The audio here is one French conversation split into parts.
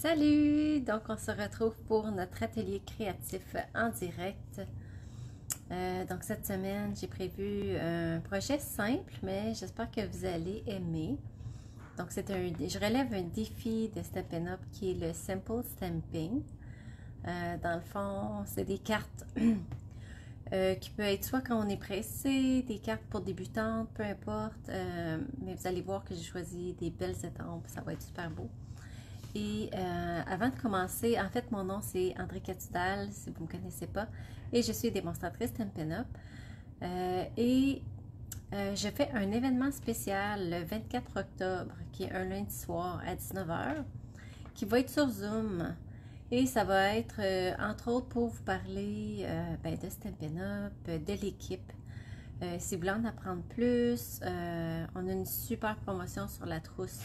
Salut! Donc, on se retrouve pour notre atelier créatif en direct. Donc, cette semaine, j'ai prévu un projet simple, mais j'espère que vous allez aimer. Donc, je relève un défi de Stampin' Up qui est le Simple Stamping. Dans le fond, c'est des cartes qui peuvent être soit quand on est pressé, des cartes pour débutantes, peu importe. Mais vous allez voir que j'ai choisi des belles étampes, ça va être super beau. Et avant de commencer, en fait, mon nom c'est André Catudal, si vous ne me connaissez pas, et je suis démonstratrice Stampin' Up. Je fais un événement spécial le 24 octobre, qui est un lundi soir à 19 h, qui va être sur Zoom. Et ça va être, entre autres, pour vous parler de Stampin' Up, de l'équipe. Si vous voulez en apprendre plus, on a une super promotion sur la trousse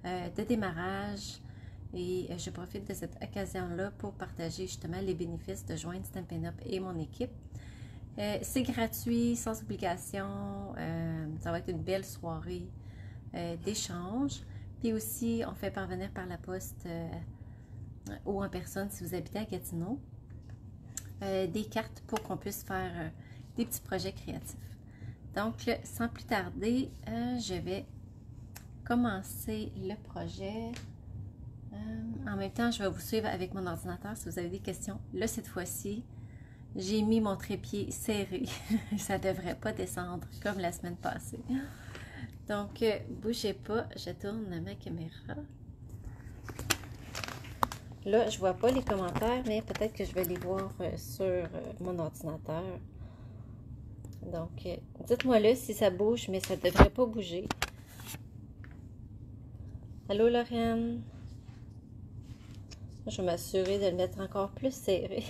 de démarrage. Et je profite de cette occasion-là pour partager justement les bénéfices de joindre Stampin' Up et mon équipe. C'est gratuit, sans obligation. Ça va être une belle soirée d'échange. Puis aussi, on fait parvenir par la poste ou en personne si vous habitez à Gatineau des cartes pour qu'on puisse faire des petits projets créatifs. Donc, sans plus tarder, je vais commencer le projet. En même temps, je vais vous suivre avec mon ordinateur si vous avez des questions. Là, cette fois-ci, j'ai mis mon trépied serré. Ça ne devrait pas descendre comme la semaine passée. Donc, bougez pas, je tourne ma caméra. Là, je ne vois pas les commentaires, mais peut-être que je vais les voir sur mon ordinateur. Donc, dites-moi là si ça bouge, mais ça ne devrait pas bouger. Allô, Lorraine? Je vais m'assurer de le mettre encore plus serré.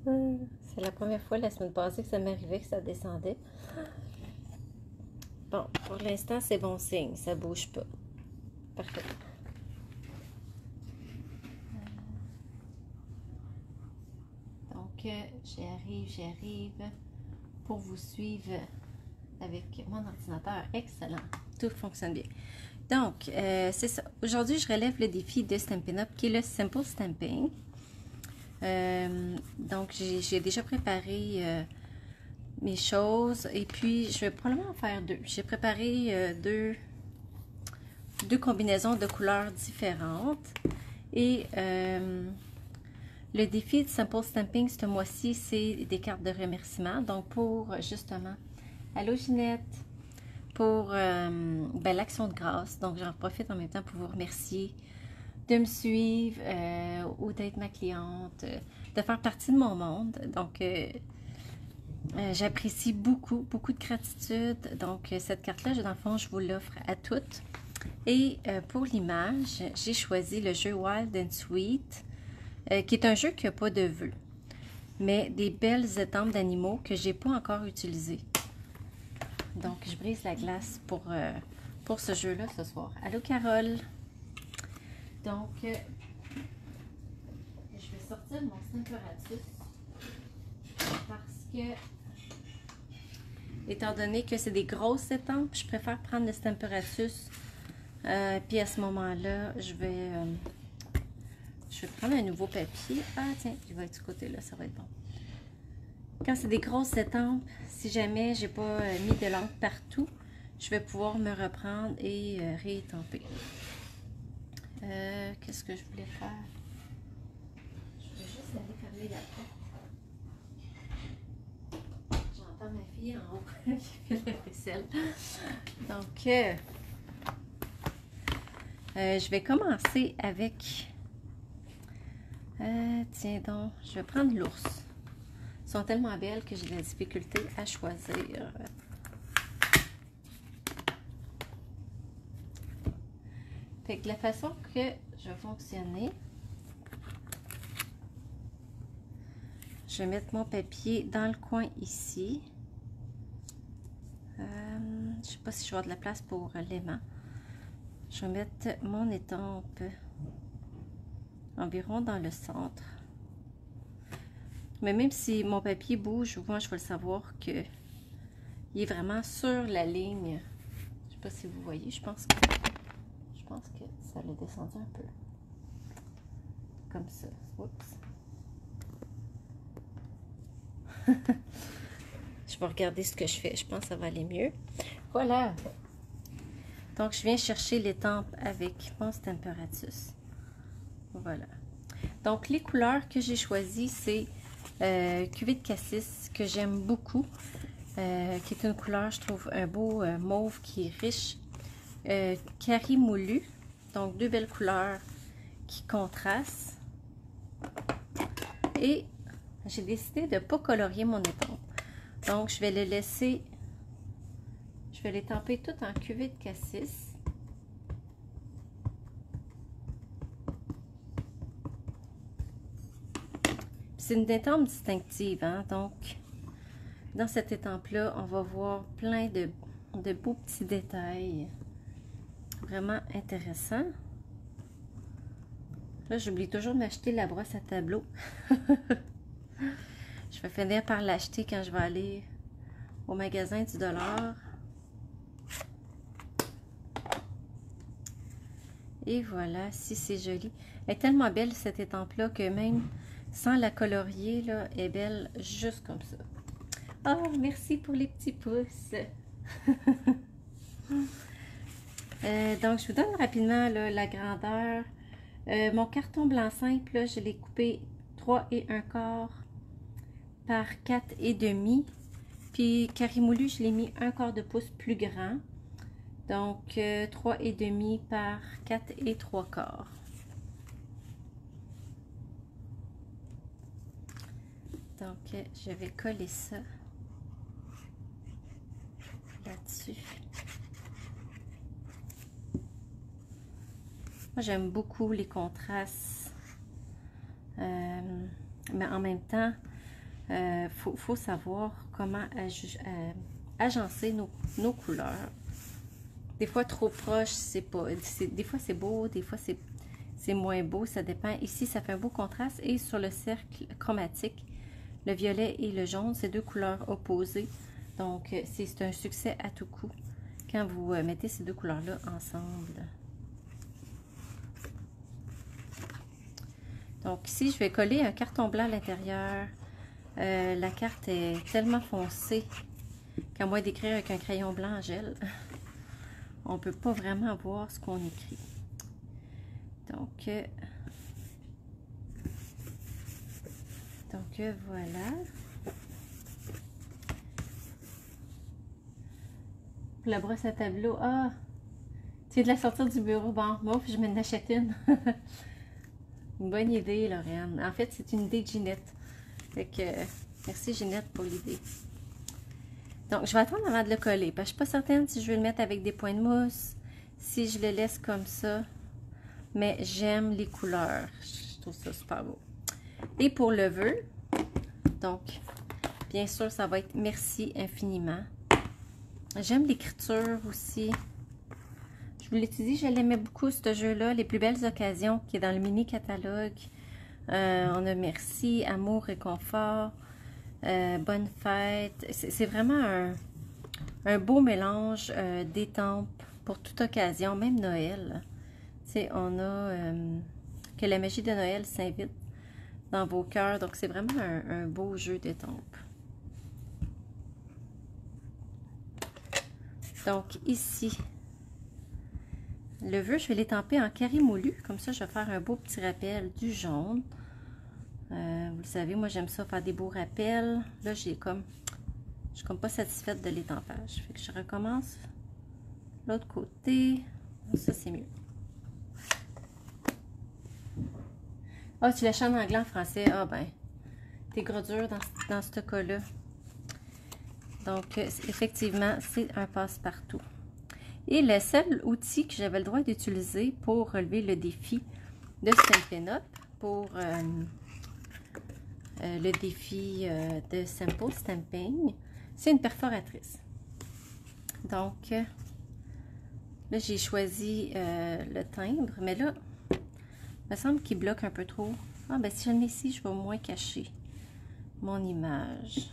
C'est la première fois la semaine passée que ça m'arrivait que ça descendait. Bon, pour l'instant, c'est bon signe. Ça ne bouge pas. Parfait. Donc, j'arrive pour vous suivre avec mon ordinateur. Excellent. Tout fonctionne bien. Donc, c'est ça. Aujourd'hui, je relève le défi de Stampin' Up qui est le Simple Stamping. Donc, j'ai déjà préparé mes choses et puis je vais probablement en faire deux. J'ai préparé deux combinaisons de couleurs différentes et le défi de Simple Stamping ce mois-ci, c'est des cartes de remerciement. Donc, pour justement, allô Ginette! Pour l'action de grâce. Donc, j'en profite en même temps pour vous remercier de me suivre ou d'être ma cliente, de faire partie de mon monde. Donc, j'apprécie beaucoup, beaucoup de gratitude. Donc, cette carte-là, dans le fond, je vous l'offre à toutes. Et pour l'image, j'ai choisi le jeu Wild and Sweet, qui est un jeu qui n'a pas de vœux, mais des belles étampes d'animaux que je n'ai pas encore utilisées. Donc, je brise la glace pour ce jeu-là ce soir. Allô, Carole? Donc, je vais sortir mon Stamparatus parce que, étant donné que c'est des grosses étampes, je préfère prendre le Stamparatus. Puis à ce moment-là, je vais prendre un nouveau papier. Ah, tiens, il va être du côté-là, ça va être bon. Quand c'est des grosses étampes, si jamais j'ai pas mis de l'encre partout, je vais pouvoir me reprendre et réétamper. Qu'est-ce que je voulais faire? Je vais juste aller fermer la porte. J'entends ma fille en haut qui fait la vaisselle. Donc, je vais commencer avec... tiens donc, je vais prendre l'ours. Elles sont tellement belles que j'ai de la difficulté à choisir. Fait que la façon que je vais fonctionner, je vais mettre mon papier dans le coin ici. Je ne sais pas si je vais avoir de la place pour l'aimant. Je vais mettre mon étampe environ dans le centre. Mais même si mon papier bouge, moi je vais le savoir que il est vraiment sur la ligne. Je ne sais pas si vous voyez, je pense que pense que ça l'a descendu un peu. Comme ça. Oups. Je vais regarder ce que je fais. Je pense que ça va aller mieux. Voilà. Donc, je viens chercher l'étampe avec Ponce Temperatus. Voilà. Donc, les couleurs que j'ai choisies, c'est Cuvée de Cassis, que j'aime beaucoup, qui est une couleur, je trouve, un beau mauve qui est riche. Carré moulu, donc deux belles couleurs qui contrastent. Et j'ai décidé de ne pas colorier mon étampe. Donc, je vais le laisser, je vais l'étamper tout en Cuvée de Cassis. C'est une étampe distinctive, hein? Donc, dans cette étampe-là, on va voir plein de beaux petits détails. Vraiment intéressant. Là, j'oublie toujours de m'acheter la brosse à tableau. Je vais finir par l'acheter quand je vais aller au magasin du dollar. Et voilà, si c'est joli. Elle est tellement belle cette étampe-là que même sans la colorier, là, elle est belle juste comme ça. Oh, merci pour les petits pouces. Donc, je vous donne rapidement là, la grandeur. Mon carton blanc simple, là, je l'ai coupé 3 1/4 par 4 1/2. Puis, carré moulu, je l'ai mis 1/4 de pouce plus grand. Donc, 3 1/2 par 4 3/4. Donc, je vais coller ça là-dessus. Moi, j'aime beaucoup les contrastes. Mais en même temps, faut savoir comment agencer nos couleurs. Des fois, trop proche, c'est pas. Des fois, c'est beau, des fois, c'est moins beau. Ça dépend. Ici, ça fait un beau contraste. Et sur le cercle chromatique, le violet et le jaune, c'est deux couleurs opposées. Donc, c'est un succès à tout coup quand vous mettez ces deux couleurs-là ensemble. Donc, ici, je vais coller un carton blanc à l'intérieur. La carte est tellement foncée qu'à moins d'écrire avec un crayon blanc en gel, on ne peut pas vraiment voir ce qu'on écrit. Donc voilà. Pour la brosse à tableau, ah, tu es de la sortir du bureau, bon, moi, je m'en achète une. Une bonne idée, Lauriane. En fait, c'est une idée de Ginette. Fait que, merci Ginette pour l'idée. Donc, je vais attendre avant de le coller, parce que je ne suis pas certaine si je vais le mettre avec des points de mousse, si je le laisse comme ça. Mais j'aime les couleurs. Je trouve ça super beau. Et pour le vœu, donc, bien sûr, ça va être merci infiniment. J'aime l'écriture aussi. Je vous l'ai dit, je l'aimais beaucoup, ce jeu-là. Les plus belles occasions, qui est dans le mini-catalogue. On a merci, amour, réconfort, bonne fête. C'est vraiment un beau mélange d'étampes pour toute occasion, même Noël. Tu sais, on a que la magie de Noël s'invite dans vos cœurs. Donc, c'est vraiment un beau jeu d'étampes. Donc, ici, le vœu, je vais l'étamper en carré moulu. Comme ça, je vais faire un beau petit rappel du jaune. Vous le savez, moi, j'aime ça faire des beaux rappels. Là, je suis comme pas satisfaite de l'étampage. Fait que je recommence l'autre côté. Ça, c'est mieux. Ah, tu la chantes en anglais, en français. Ah, ben, t'es gros dur dans ce cas-là. Donc, effectivement, c'est un passe-partout. Et le seul outil que j'avais le droit d'utiliser pour relever le défi de Stampin' Up, pour le défi de Simple Stamping, c'est une perforatrice. Donc, là, j'ai choisi le timbre, mais là, il me semble qu'il bloque un peu trop. Ah, ben si je le mets ici, je vais au moins cacher mon image.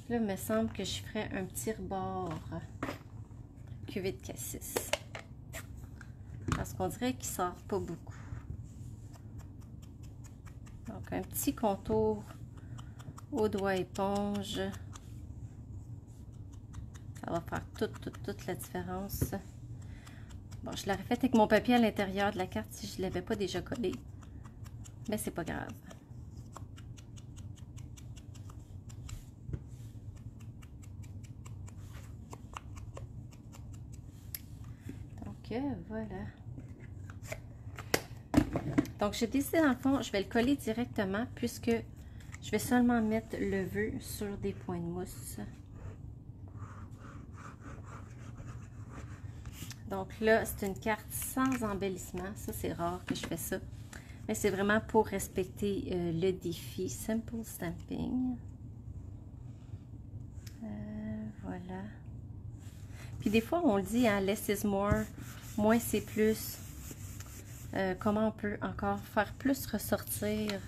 Là, il me semble que je ferais un petit rebord cuvée de cassis. Parce qu'on dirait qu'il sort pas beaucoup. Donc, un petit contour au doigt éponge. Ça va faire toute la différence. Bon, je l'aurais fait avec mon papier à l'intérieur de la carte si je ne l'avais pas déjà collé. Mais c'est pas grave. Donc, voilà. Donc, j'ai décidé, dans le fond, je vais le coller directement puisque je vais seulement mettre le vœu sur des points de mousse. Donc là, c'est une carte sans embellissement. Ça, c'est rare que je fais ça. Mais c'est vraiment pour respecter le défi Simple Stamping. Voilà. Puis des fois, on le dit, hein, less is more, moins c'est plus. Comment on peut encore faire plus ressortir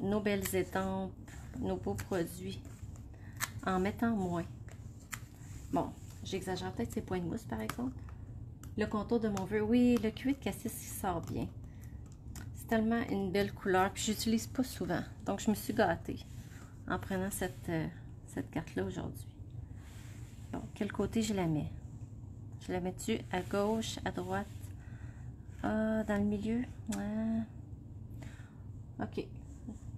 nos belles étampes, nos beaux produits, en mettant moins. Bon, j'exagère peut-être ces points de mousse, par exemple. Le contour de mon vœu, oui, le cuir de cassis, il sort bien. C'est tellement une belle couleur, puis j'utilise pas souvent. Donc, je me suis gâtée en prenant cette carte-là aujourd'hui. Bon, quel côté je la mets? Je la mets-tu à gauche, à droite? Ah, dans le milieu? Ouais. OK.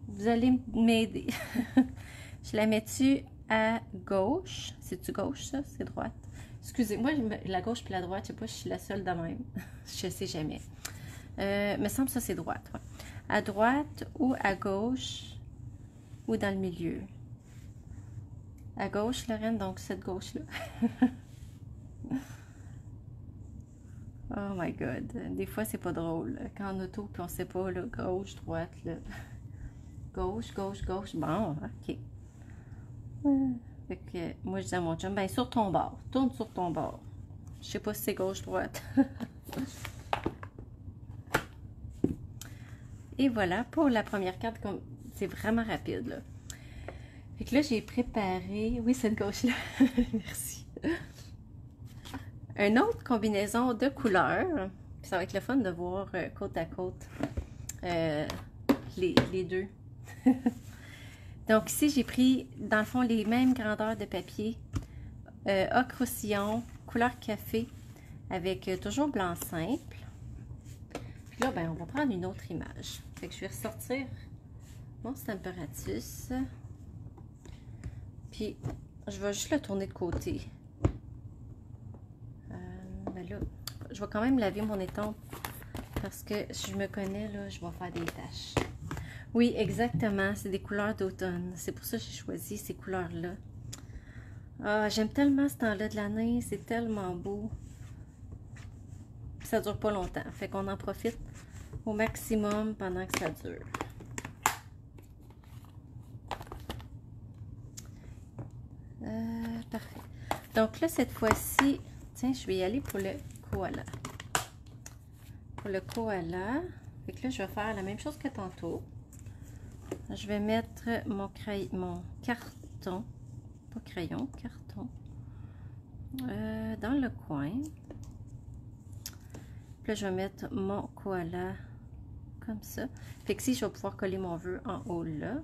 Vous allez m'aider. Je la mets-tu à gauche? C'est-tu gauche, ça? C'est droite? Excusez-moi, la gauche puis la droite, je sais pas, je suis la seule de même. Je sais jamais. Me semble que ça, c'est droite. Ouais. À droite ou à gauche ou dans le milieu? À gauche, Lorraine, donc cette gauche-là. Oh my God. Des fois, c'est pas drôle. Quand en auto, puis on sait pas, là, gauche, droite, là. Gauche, gauche, gauche. Bon, OK. Fait que moi, je dis à mon chum, ben sur ton bord. Tourne sur ton bord. Je sais pas si c'est gauche, droite. Et voilà, pour la première carte, c'est vraiment rapide, là. Fait que là, j'ai préparé... Oui, cette gauche-là. Merci. Une autre combinaison de couleurs. Puis ça va être le fun de voir côte à côte les deux. Donc ici, j'ai pris, dans le fond, les mêmes grandeurs de papier. Ocre sillon, couleur café, avec toujours blanc simple. Puis là, ben, on va prendre une autre image. Fait que je vais ressortir mon Stamparatus. Puis, je vais juste le tourner de côté. Ben là, je vais quand même laver mon étampe parce que je me connais, là, je vais faire des taches. Oui, exactement, c'est des couleurs d'automne. C'est pour ça que j'ai choisi ces couleurs-là. Ah, j'aime tellement ce temps-là de l'année, c'est tellement beau. Puis ça dure pas longtemps, fait qu'on en profite au maximum pendant que ça dure. Parfait. Donc là, cette fois-ci, tiens, je vais y aller pour le koala. Pour le koala, fait que là, je vais faire la même chose que tantôt. Je vais mettre mon carton, pas crayon, carton, dans le coin. Puis là, je vais mettre mon koala comme ça. Fait que si je vais pouvoir coller mon vœu en haut là.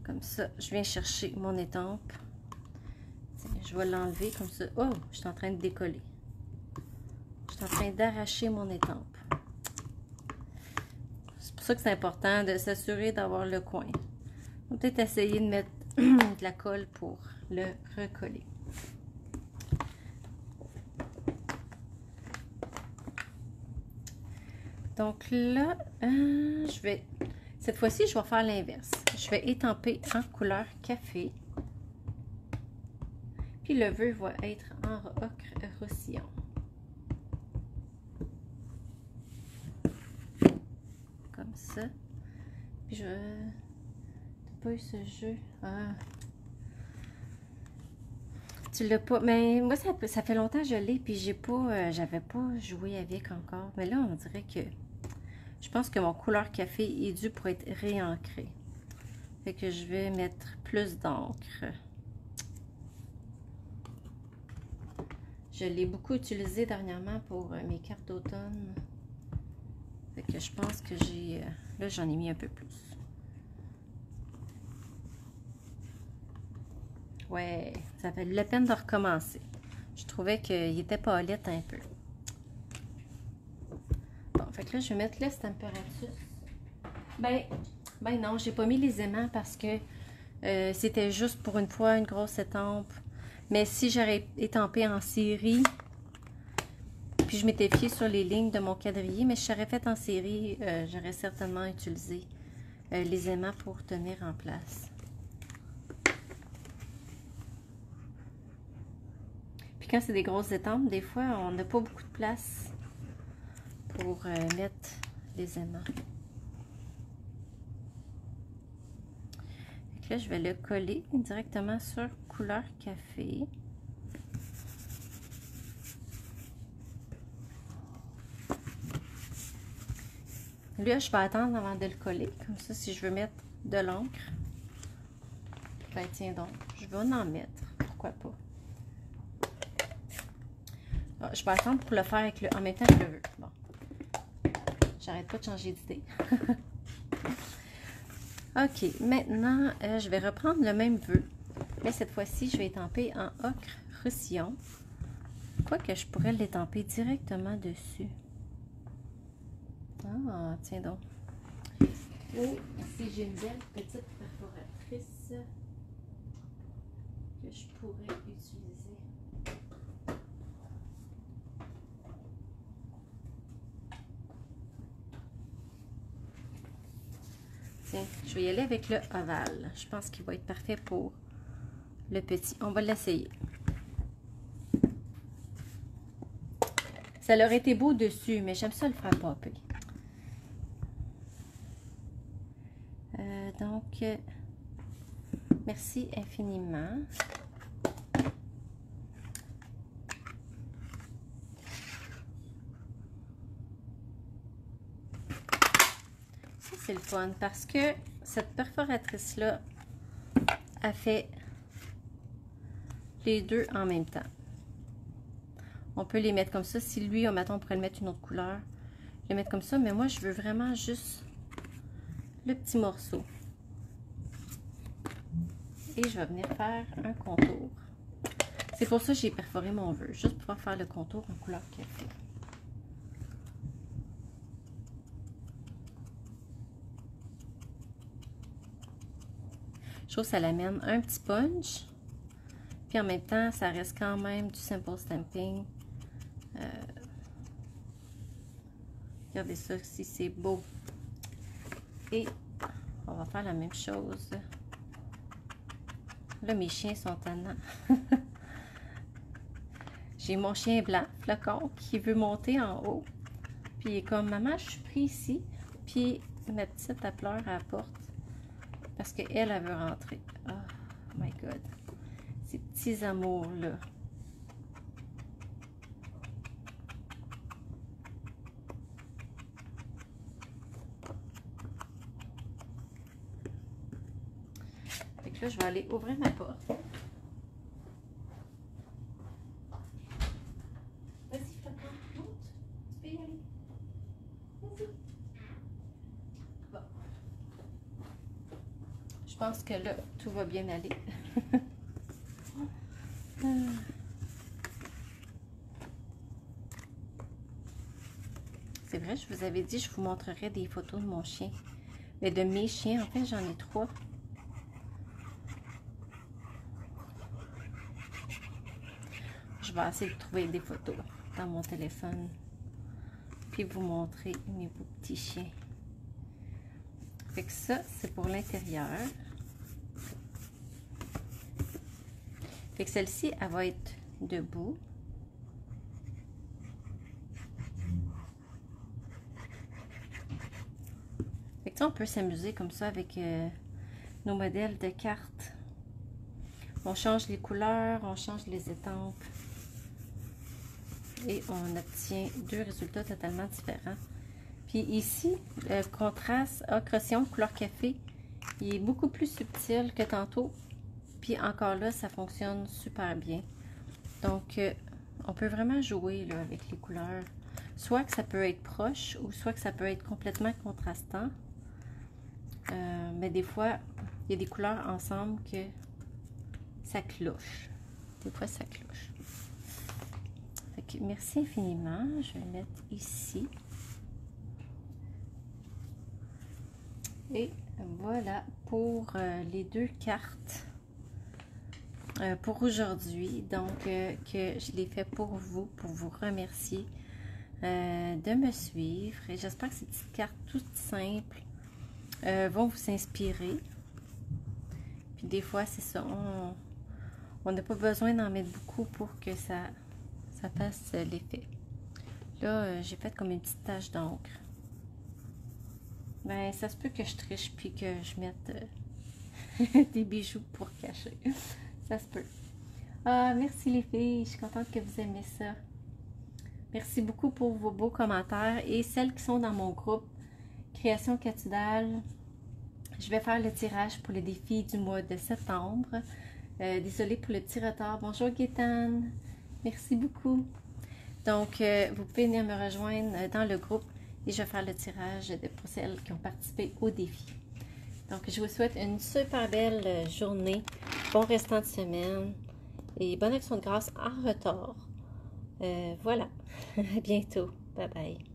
Comme ça, je viens chercher mon étampe. Je vais l'enlever comme ça. Oh, je suis en train de décoller. Je suis en train d'arracher mon étampe. C'est pour ça que c'est important de s'assurer d'avoir le coin. On va peut-être essayer de mettre de la colle pour le recoller. Donc là, cette fois-ci, je vais faire l'inverse. Je vais étamper en couleur café. Puis le vœu va être en ocre roussillon. Comme ça. Puis je n'ai pas eu ce jeu. Ah. Tu l'as pas. Mais moi, ça fait longtemps que je l'ai. Puis j'avais pas joué avec encore. Mais là, on dirait que je pense que mon couleur café est dû pour être réancré. Fait que je vais mettre plus d'encre. Je l'ai beaucoup utilisé dernièrement pour mes cartes d'automne. Fait que je pense que j'ai... là, j'en ai mis un peu plus. Ouais, ça fait la peine de recommencer. Je trouvais qu'il était pâlette un peu. Bon, fait que là, je vais mettre le Stamparatus. Ben non, j'ai pas mis les aimants parce que c'était juste pour une fois une grosse étampe. Mais si j'aurais étampé en série, puis je m'étais fiée sur les lignes de mon quadrillé, mais si j'aurais fait en série, j'aurais certainement utilisé les aimants pour tenir en place. Puis quand c'est des grosses étampes, des fois, on n'a pas beaucoup de place pour mettre les aimants. Là, je vais le coller directement sur couleur café. Là, je vais attendre avant de le coller. Comme ça, si je veux mettre de l'encre, ben tiens donc, je vais en mettre. Pourquoi pas? Ah, je vais attendre pour le faire avec en même temps que le vœu. Bon. J'arrête pas de changer d'idée. Ok, maintenant, je vais reprendre le même vœu. Mais cette fois-ci, je vais étamper en ocre roussillon. Quoique je pourrais l'étamper directement dessus. Ah, tiens donc. Ou si j'ai une belle petite perforatrice que je pourrais utiliser. Tiens, je vais y aller avec le ovale. Je pense qu'il va être parfait pour le petit. On va l'essayer. Ça aurait été beau dessus, mais j'aime ça le faire popper. Donc, merci infiniment. Ça, c'est le fun parce que cette perforatrice-là a fait les deux en même temps. On peut les mettre comme ça. Si lui, mettons, on pourrait le mettre une autre couleur, les mettre comme ça. Mais moi, je veux vraiment juste le petit morceau. Et je vais venir faire un contour. C'est pour ça que j'ai perforé mon vœu, juste pour pouvoir faire le contour en couleur café. Je trouve que ça l'amène un petit punch. Puis en même temps, ça reste quand même du simple stamping. Regardez ça, si c'est beau. Et on va faire la même chose. Là, mes chiens sont tannants. J'ai mon chien blanc, Flocon, qui veut monter en haut. Puis il est comme, maman, je suis pris ici. Puis ma petite, elle pleure à la porte. Parce qu'elle, elle veut rentrer. Oh my God. Ces petits amours-là. Fait que là, je vais aller ouvrir ma porte. Vas-y, Flocon, monte. Tu peux y aller. Vas-y. Bon. Je pense que là, tout va bien aller. C'est vrai, je vous avais dit, je vous montrerai des photos de mon chien. Mais de mes chiens, en fait, j'en ai 3. Je vais essayer de trouver des photos dans mon téléphone. Puis vous montrer mes beaux petits chiens. Fait que ça, c'est pour l'intérieur. Fait que celle-ci, elle va être debout. Fait que on peut s'amuser comme ça avec nos modèles de cartes. On change les couleurs, on change les étampes. Et on obtient deux résultats totalement différents. Puis ici, le contraste ocre-roussillon couleur café, il est beaucoup plus subtil que tantôt. Puis encore là, ça fonctionne super bien. Donc, on peut vraiment jouer là, avec les couleurs. Soit que ça peut être proche ou soit que ça peut être complètement contrastant. Mais des fois, il y a des couleurs ensemble que ça cloche. Des fois, ça cloche. Fait que merci infiniment. Je vais le mettre ici. Et voilà pour les 2 cartes pour aujourd'hui. Donc, que je l'ai fait pour vous remercier de me suivre. Et j'espère que ces petites cartes toutes simples vont vous inspirer. Puis des fois, c'est ça, on n'a pas besoin d'en mettre beaucoup pour que ça fasse l'effet. Là, j'ai fait comme une petite tache d'encre. Ben, ça se peut que je triche puis que je mette des bijoux pour cacher. Ça se peut. Ah, merci les filles, je suis contente que vous aimez ça. Merci beaucoup pour vos beaux commentaires. Et celles qui sont dans mon groupe Création Catudale, je vais faire le tirage pour le défi du mois de septembre. Désolée pour le petit retard. Bonjour Gaétane, merci beaucoup. Donc, vous pouvez venir me rejoindre dans le groupe et je vais faire le tirage pour celles qui ont participé au défi. Donc, je vous souhaite une super belle journée, bon restant de semaine et bonne action de grâce en retard. Voilà, à bientôt. Bye bye.